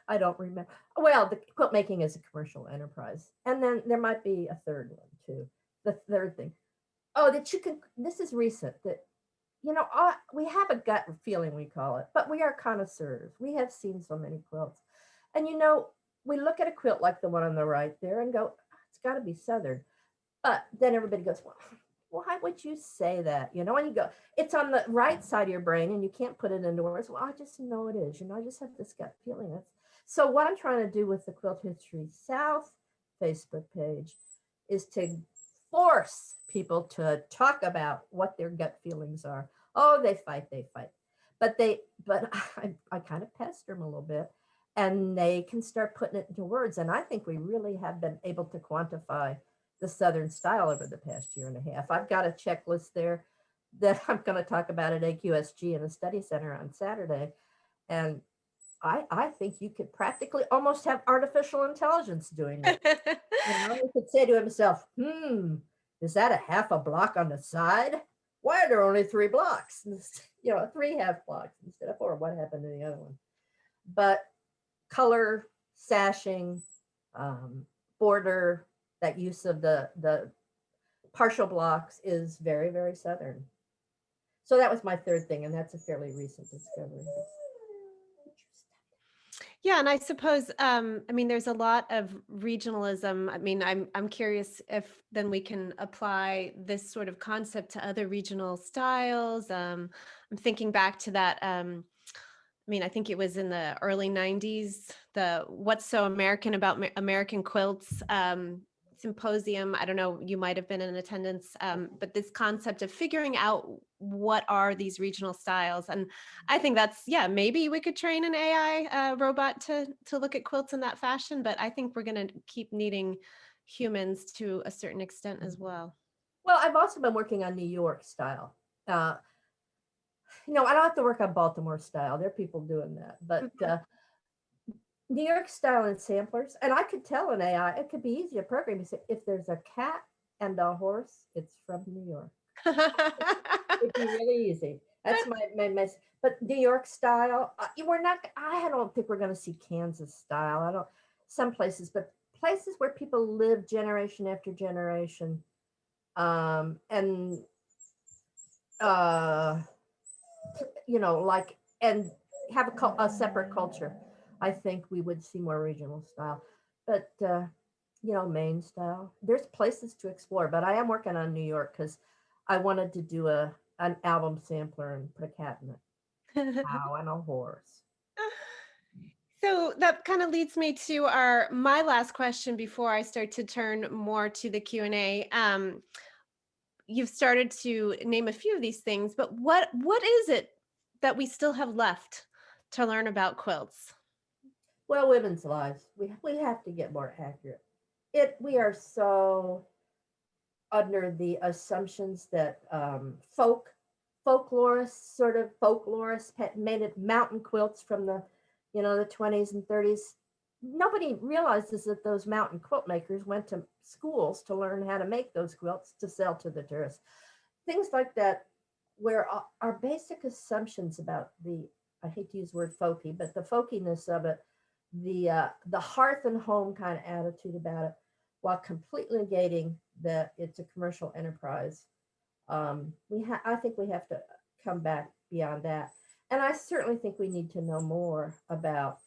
I don't remember. Well, the quilt making is a commercial enterprise. And then there might be a third one too. The third thing, oh, that you can, this is recent, that, we have a gut feeling, we call it, but we are connoisseurs. We have seen so many quilts. And, we look at a quilt like the one on the right there and go, it's got to be Southern. But then everybody goes, well, why would you say that? And you go, it's on the right side of your brain and you can't put it into words. Well, I just know it is. I just have this gut feeling. So what I'm trying to do with the Quilt History South Facebook page is to force people to talk about what their gut feelings are. Oh, they fight. But I kind of pester them a little bit, and they can start putting it into words. And I think we really have been able to quantify the Southern style over the past year and a half. I've got a checklist there that I'm going to talk about at AQSG in the study center on Saturday. And I think you could practically almost have artificial intelligence doing it. You could say to himself, is that a half a block on the side? Why are there only 3 blocks? 3 half blocks instead of 4. What happened to the other one? But color, sashing, border, that use of the partial blocks is very, very Southern. So that was my third thing, and that's a fairly recent discovery. Yeah, and I suppose, there's a lot of regionalism. I'm curious if then we can apply this sort of concept to other regional styles. I'm thinking back to that. I think it was in the early 90s, the What's So American About American Quilts symposium. I don't know, you might have been in attendance, but this concept of figuring out what are these regional styles. And I think that's, maybe we could train an AI robot to look at quilts in that fashion, but I think we're going to keep needing humans to a certain extent as well. Well, I've also been working on New York style. I don't have to work on Baltimore style. There are people doing that, but New York style and samplers. And I could tell an AI, it could be easy to program. You say, if there's a cat and a horse, it's from New York. It'd be really easy. That's my message. But New York style, I don't think we're going to see Kansas style. Some places, but places where people live generation after generation. And have a separate culture. I think we would see more regional style, but Maine style. There's places to explore, but I am working on New York because I wanted to do an album sampler and put a cat in it, cow and a horse. So that kind of leads me to my last question before I start to turn more to the Q&A. You've started to name a few of these things, but what is it that we still have left to learn about quilts? Well, women's lives. We have to get more accurate. We are so under the assumptions that folklorists made it mountain quilts from the the 20s and 30s. Nobody realizes that those mountain quilt makers went to schools to learn how to make those quilts to sell to the tourists. Things like that, where our basic assumptions about I hate to use the word folky, but the folkiness of it, the hearth and home kind of attitude about it, while completely negating that it's a commercial enterprise. I think we have to come back beyond that. And I certainly think we need to know more about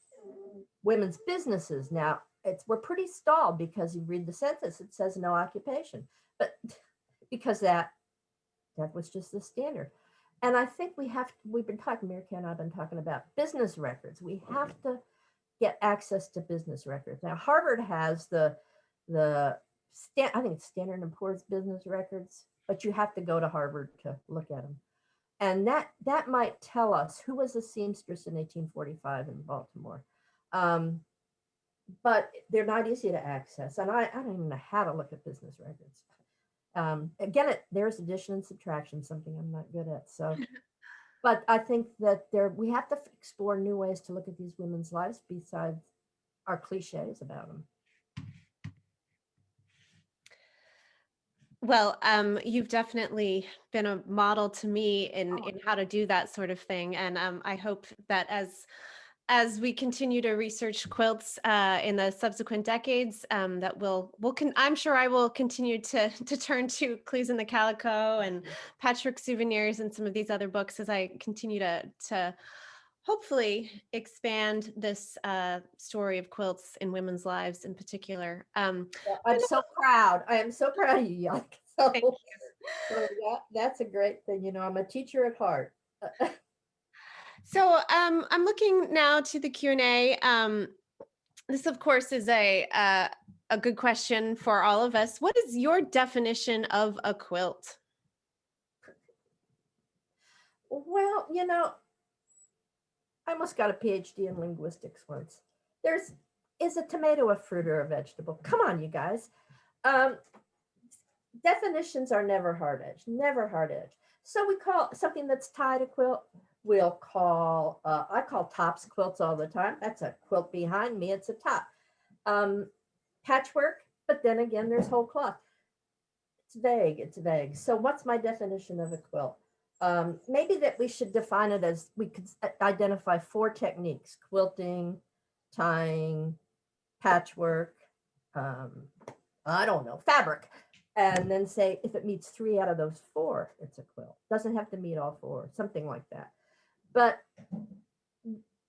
women's businesses. Now, we're pretty stalled because you read the census, it says no occupation, but because that was just the standard. And I think we've been talking, Mirka and I've been talking about business records. We have to get access to business records. Now, Harvard has I think it's Standard & Poor's business records, but you have to go to Harvard to look at them. And that might tell us who was a seamstress in 1845 in Baltimore. But they're not easy to access. And I don't even know how to look at business records. Again, there's addition and subtraction, something I'm not good at. So, but I think that we have to explore new ways to look at these women's lives besides our cliches about them. Well, you've definitely been a model to me in how to do that sort of thing. And I hope that as as we continue to research quilts in the subsequent decades, that I'm sure I will continue to turn to Clues in the Calico and Patchwork Souvenirs and some of these other books as I continue to hopefully expand this story of quilts in women's lives in particular. I'm so proud. I am so proud of you, Janneke. So, Thank you. so that's a great thing. You know, I'm a teacher at heart. So I'm looking now to the Q&A. This, of course, is a good question for all of us. What is your definition of a quilt? Well, you know, I almost got a PhD in linguistics once. Is a tomato a fruit or a vegetable? Come on, you guys. Definitions are never hard edge, never hard edge. So we call something that's tied a quilt. We'll call, I call tops quilts all the time. That's a quilt behind me. It's a top. Patchwork, but then again, there's whole cloth. It's vague. It's vague. So what's my definition of a quilt? Maybe that we should define it as we could identify 4 techniques: quilting, tying, patchwork, I don't know, fabric. And then say if it meets 3 out of those 4, it's a quilt. Doesn't have to meet all 4, something like that. But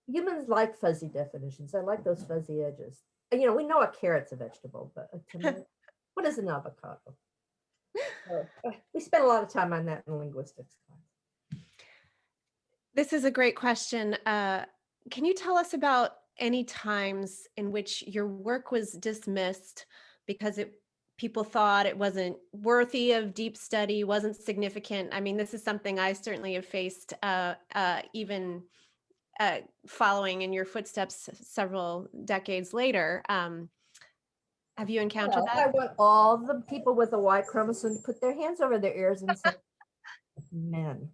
humans like fuzzy definitions. I like those fuzzy edges. And, you know, we know a carrot's a vegetable, but a tomato, what is an avocado? We spent a lot of time on that in linguistics class. This is a great question. Can you tell us about any times in which your work was dismissed because people thought it wasn't worthy of deep study, wasn't significant? I mean, this is something I certainly have faced, even following in your footsteps several decades later. Have you encountered that? I want all the people with a Y chromosome to put their hands over their ears and say, men,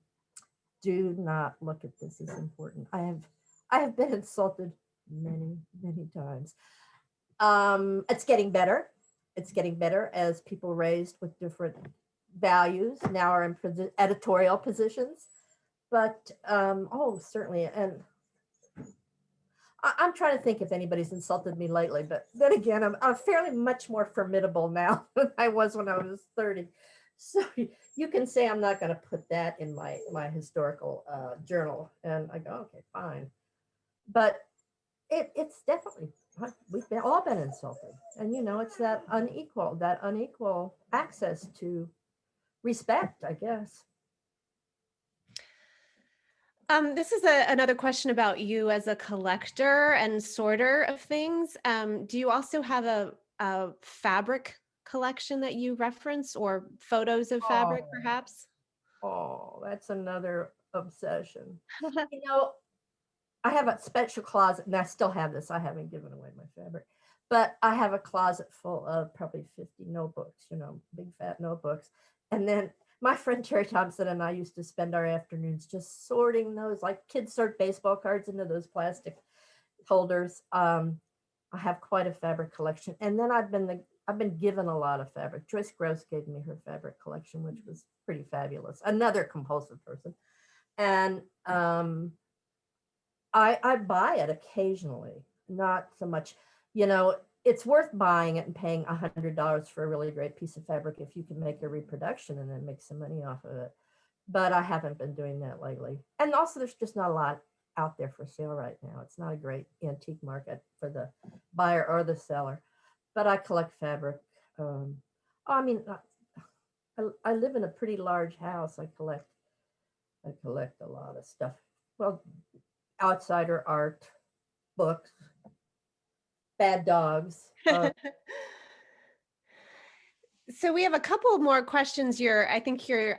do not look at this as important. I have been insulted many, many times. It's getting better. It's getting better as people raised with different values now are in editorial positions. But oh, certainly. And I'm trying to think if anybody's insulted me lately. But then again, I'm fairly much more formidable now than I was when I was 30. So you can say I'm not going to put that in my historical journal. And I go, okay, fine. But it's definitely, we've all been insulted. And, you know, it's that unequal access to respect, I guess. This is another question about you as a collector and sorter of things. Do you also have a fabric collection that you reference, or photos of fabric, perhaps? Oh, that's another obsession. You know, I have a special closet, and I still have this. I haven't given away my fabric, but I have a closet full of probably 50 notebooks, you know, big fat notebooks. And then my friend Terry Thompson and I used to spend our afternoons just sorting those, like kids sort baseball cards into those plastic holders. I have quite a fabric collection. And then I've been given a lot of fabric. Joyce Gross gave me her fabric collection, which was pretty fabulous. Another compulsive person. And I buy it occasionally, not so much, you know, it's worth buying it and paying $100 for a really great piece of fabric if you can make a reproduction and then make some money off of it. But I haven't been doing that lately. And also there's just not a lot out there for sale right now. It's not a great antique market for the buyer or the seller, but I collect fabric. I mean, I live in a pretty large house. I collect a lot of stuff. Well, outsider art, books, bad dogs. So we have a couple more questions. I think your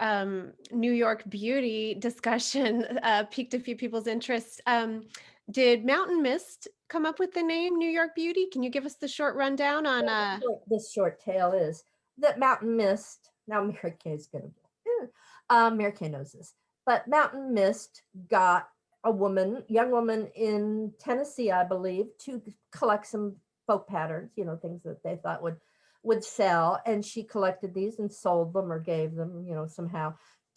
New York beauty discussion piqued a few people's interest. Did Mountain Mist come up with the name New York Beauty? Can you give us the short rundown on? This short tale is that Mountain Mist. Now Mary Kay's gonna. Mary Kay knows this, but Mountain Mist got a young woman in Tennessee, I believe, to collect some folk patterns, you know, things that they thought would sell. And she collected these and sold them or gave them, you know, somehow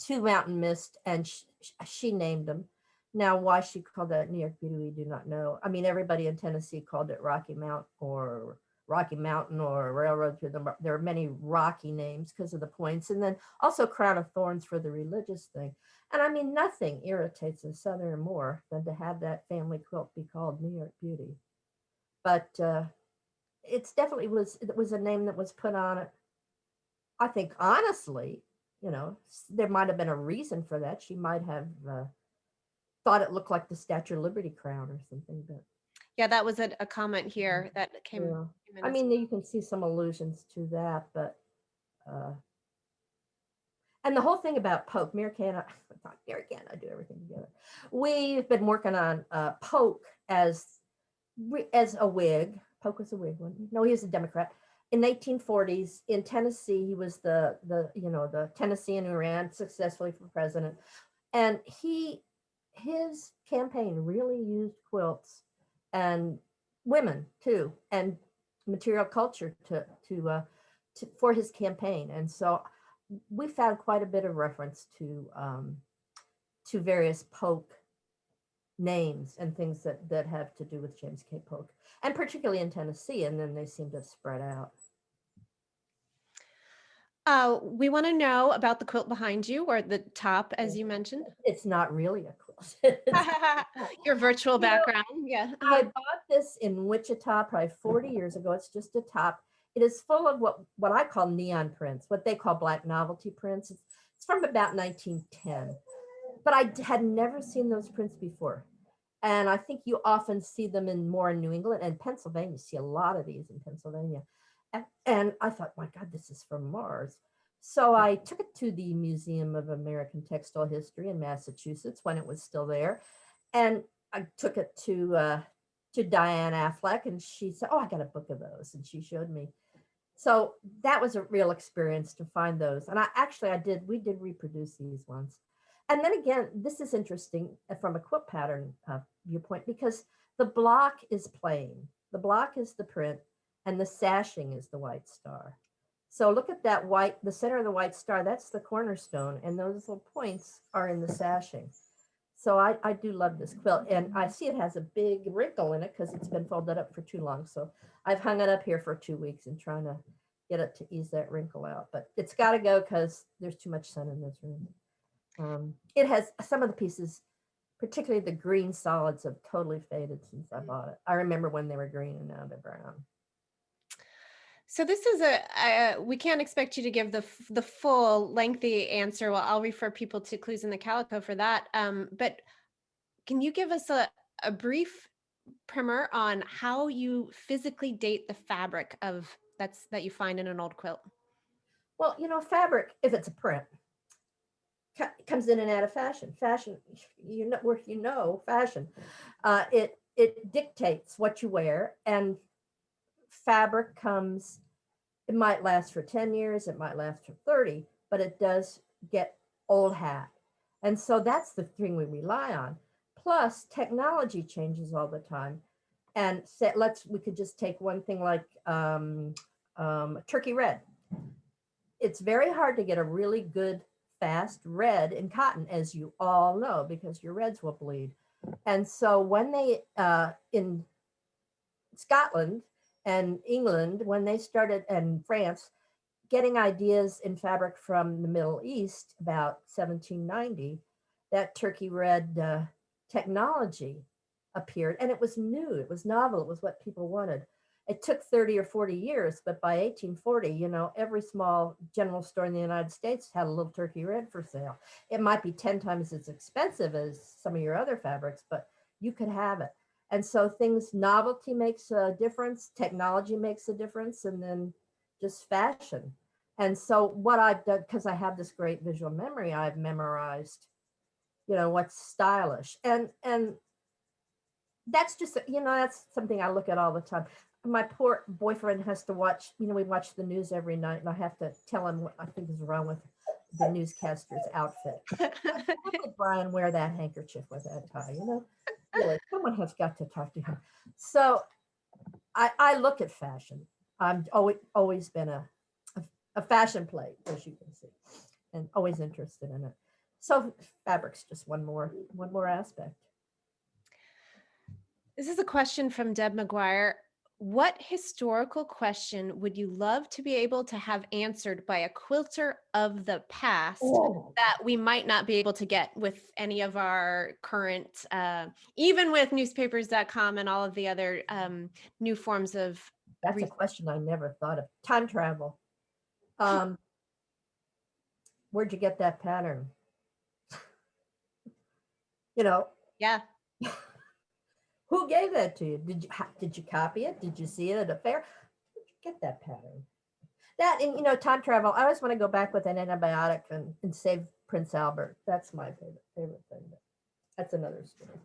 to Mountain Mist, and she named them. Now, why she called that New York Beauty, we do not know. I mean, everybody in Tennessee called it Rocky Mountain or Railroad Through the. There are many Rocky names because of the points, and then also Crown of Thorns for the religious thing. And I mean, nothing irritates a Southerner more than to have that family quilt be called New York Beauty. But it's definitely it was a name that was put on it. I think honestly, you know, there might have been a reason for that. She might have thought it looked like the Statue of Liberty crown or something. But Yeah, that was a comment here that came. yeah. came in I as mean, you can see some allusions to that, but and the whole thing about poke, Mary Kay and I do everything together. We've been working on poke as a Whig. Polk was a Whig one. No, he was a Democrat. In 1940s in Tennessee, he was the Tennessean who ran successfully for president, and his campaign really used quilts and women too, and material culture for his campaign. And so we found quite a bit of reference to various Polk names and things that have to do with James K. Polk, and particularly in Tennessee, and then they seem to have spread out. We want to know about the quilt behind you, or the top, as you mentioned. It's not really a quilt. Your virtual background. Yeah. I bought this in Wichita probably 40 years ago. It's just a top. It is full of what I call neon prints, what they call black novelty prints. It's from about 1910, but I had never seen those prints before. And I think you often see them more in New England and Pennsylvania. You see a lot of these in Pennsylvania. And I thought, my God, this is from Mars. So I took it to the Museum of American Textile History in Massachusetts when it was still there. And I took it to Diane Affleck, and she said, oh, I got a book of those. And she showed me. So that was a real experience to find those. And we did reproduce these once. And then again, this is interesting from a quilt pattern viewpoint, because the block is plain. The block is the print, and the sashing is the white star. So look at that the center of the white star, that's the cornerstone, and those little points are in the sashing. So I do love this quilt, and I see it has a big wrinkle in it because it's been folded up for too long. So I've hung it up here for 2 weeks and trying to get it to ease that wrinkle out, but it's got to go because there's too much sun in this room. It has some of the pieces, particularly the green solids, have totally faded since I bought it. I remember when they were green and now they're brown. So this is we can't expect you to give the full lengthy answer. Well, I'll refer people to Clues in the Calico for that. But can you give us a brief primer on how you physically date the fabric that you find in an old quilt? Well, fabric, if it's a print, comes in and out of fashion. Fashion, fashion. It dictates what you wear, and fabric comes, it might last for 10 years, it might last for 30, but it does get old hat. And so that's the thing we rely on. Plus, technology changes all the time. And we could just take one thing like turkey red. It's very hard to get a really good, fast red in cotton, as you all know, because your reds will bleed. And so when they, in Scotland and England, when they started, and France, getting ideas in fabric from the Middle East about 1790, that turkey red technology appeared, and it was new, it was novel, it was what people wanted. It took 30 or 40 years, but by 1840, every small general store in the United States had a little turkey red for sale. It might be 10 times as expensive as some of your other fabrics, but you could have it. And so novelty makes a difference, technology makes a difference, and then just fashion. And so what I've done, because I have this great visual memory, I've memorized, what's stylish. And that's just, that's something I look at all the time. My poor boyfriend has to watch, we watch the news every night, and I have to tell him what I think is wrong with the newscaster's outfit. How did Brian wear that handkerchief with that tie? Really, someone has got to talk to him. So I look at fashion. I've always been a fashion plate, as you can see, and always interested in it. So fabric's just one more aspect. This is a question from Deb McGuire. What historical question would you love to be able to have answered by a quilter of the past that we might not be able to get with any of our current, even with newspapers.com and all of the other new forms of... That's a question I never thought of. Time travel. Where'd you get that pattern? You know, Yeah. who gave that to you? Did you copy it? Did you see it at a fair? Where'd you get that pattern? That, and you know, time travel. I always want to go back with an antibiotic and save Prince Albert. That's my favorite thing. But that's another story.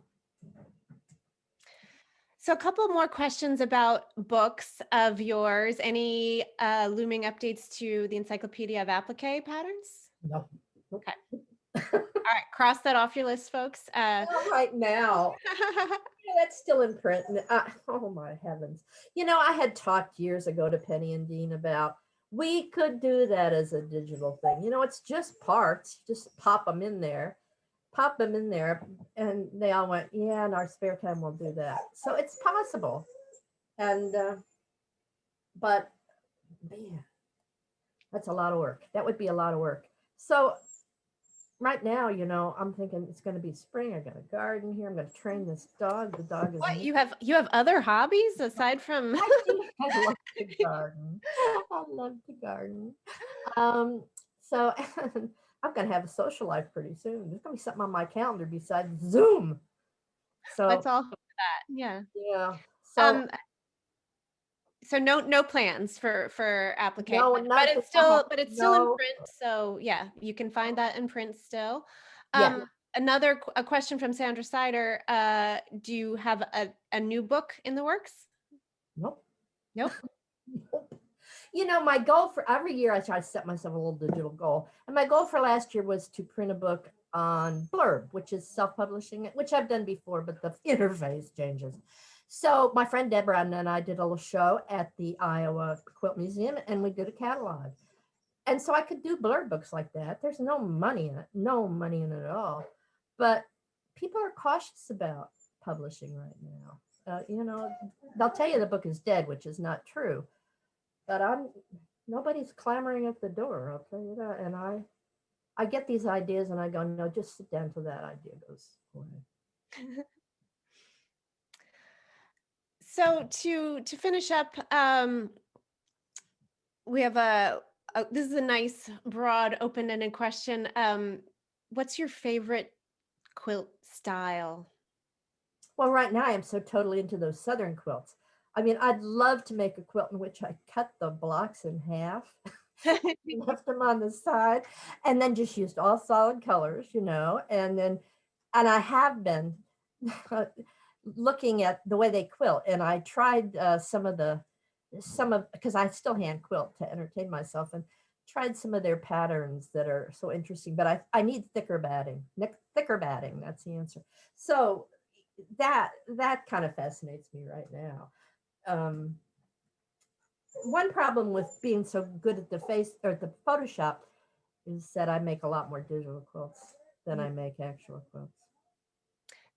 So a couple more questions about books of yours. Any looming updates to the Encyclopedia of Applique patterns? No. Okay. All right, cross that off your list, folks. Not right now. That's still in print. Oh my heavens. You know, I had talked years ago to Penny and Dean about we could do that as a digital thing. You know, it's just parts, just pop them in there. And they all went, yeah, in our spare time we'll do that. So it's possible. And but man, that's a lot of work. That would be a lot of work. So right now, you know, I'm thinking it's going to be spring. I got a garden here. I'm going to train this dog. The dog is... What, you have other hobbies aside from... I love to garden. I love to garden. So I'm going to have a social life pretty soon. There's going to be something on my calendar besides Zoom. So Let's all hope for that. Yeah. Yeah. So no plans for application, No, but it's still in no. print. So yeah, you can find that in print still. Yeah. Another question from Sandra Sider. Do you have a new book in the works? Nope. Nope. You know, my goal for every year, I try to set myself a little digital goal. And my goal for last year was to print a book on Blurb, which is self-publishing, which I've done before, but the interface changes. So my friend Deborah and I did a little show at the Iowa Quilt Museum, and we did a catalog. And so I could do Blurb books like that. There's no money in it at all. But people are cautious about publishing right now. You know, they'll tell you the book is dead, which is not true. But nobody's clamoring at the door, I'll tell you that. And I get these ideas and I go, no, just sit down till that idea goes away. So to finish up, we have this is a nice, broad, open-ended question. What's your favorite quilt style? Well, right now I'm so totally into those Southern quilts. I mean, I'd love to make a quilt in which I cut the blocks in half, left them on the side, and then just used all solid colors, you know, and I have been looking at the way they quilt, and I tried because I still hand quilt to entertain myself, and tried some of their patterns that are so interesting, but I need thicker batting. That's the answer. So that kind of fascinates me right now. One problem with being so good at the Photoshop is that I make a lot more digital quilts than I make actual quilts.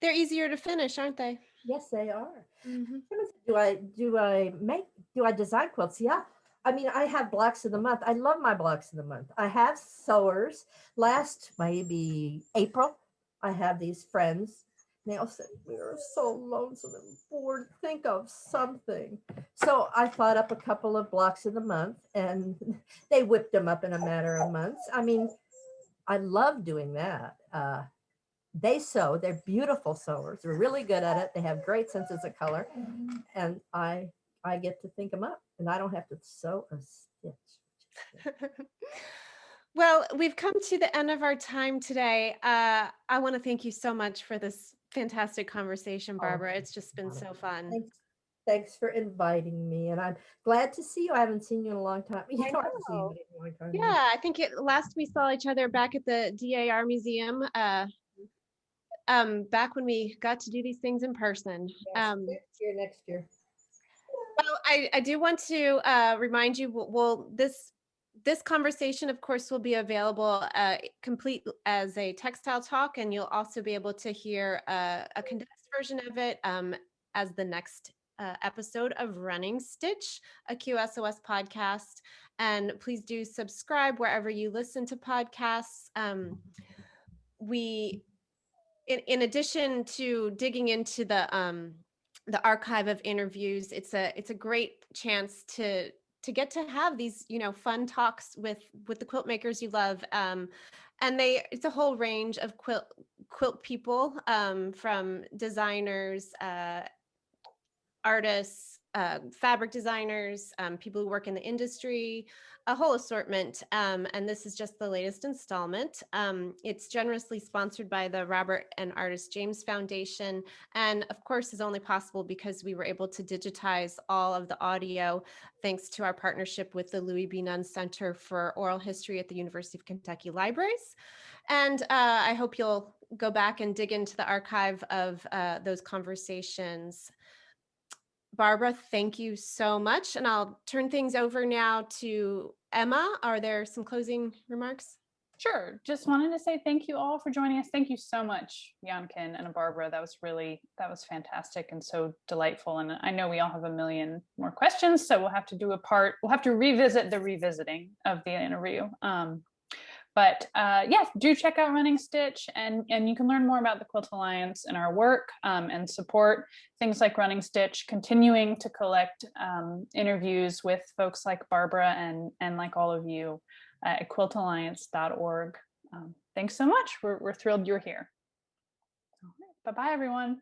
They're easier to finish, aren't they? Yes, they are. Mm-hmm. Do I design quilts? Yeah. I mean, I have blocks of the month. I love my blocks of the month. I have sewers. Last maybe April, I have these friends. They all said, we were so lonesome and bored. Think of something. So I thought up a couple of blocks of the month, and they whipped them up in a matter of months. I mean, I love doing that. They sew. They're beautiful sewers. They're really good at it. They have great senses of color, and I get to think them up, and I don't have to sew a stitch. Well, we've come to the end of our time today. I want to thank you so much for this fantastic conversation, Barbara. It's just been so fun. Thanks for inviting me, and I'm glad to see you. I haven't seen you in a long time. I haven't seen anybody in a long time. Yeah, I think last we saw each other back at the DAR museum, back when we got to do these things in person. Yes, next year. Well, I do want to remind you, this this conversation, of course, will be available complete as a textile talk, and you'll also be able to hear a condensed version of it as the next episode of Running Stitch, a QSOS podcast. And please do subscribe wherever you listen to podcasts. In addition to digging into the archive of interviews, it's a great chance to get to have these, fun talks with the quilt makers you love. And it's a whole range of quilt people, from designers, artists, fabric designers, people who work in the industry, a whole assortment. And this is just the latest installment. It's generously sponsored by the Robert and Artist James Foundation, and of course is only possible because we were able to digitize all of the audio thanks to our partnership with the Louis B. Nunn Center for Oral History at the University of Kentucky Libraries. And I hope you'll go back and dig into the archive of those conversations. Barbara, thank you so much. And I'll turn things over now to Emma. Are there some closing remarks? Sure. Just wanted to say thank you all for joining us. Thank you so much, Janneken and Barbara. That was fantastic and so delightful. And I know we all have a million more questions, so we'll have to revisit the revisiting of the interview. But do check out Running Stitch, and you can learn more about the Quilt Alliance and our work, and support things like Running Stitch, continuing to collect interviews with folks like Barbara and like all of you at quiltalliance.org. Thanks so much. We're thrilled you're here. Bye-bye, everyone.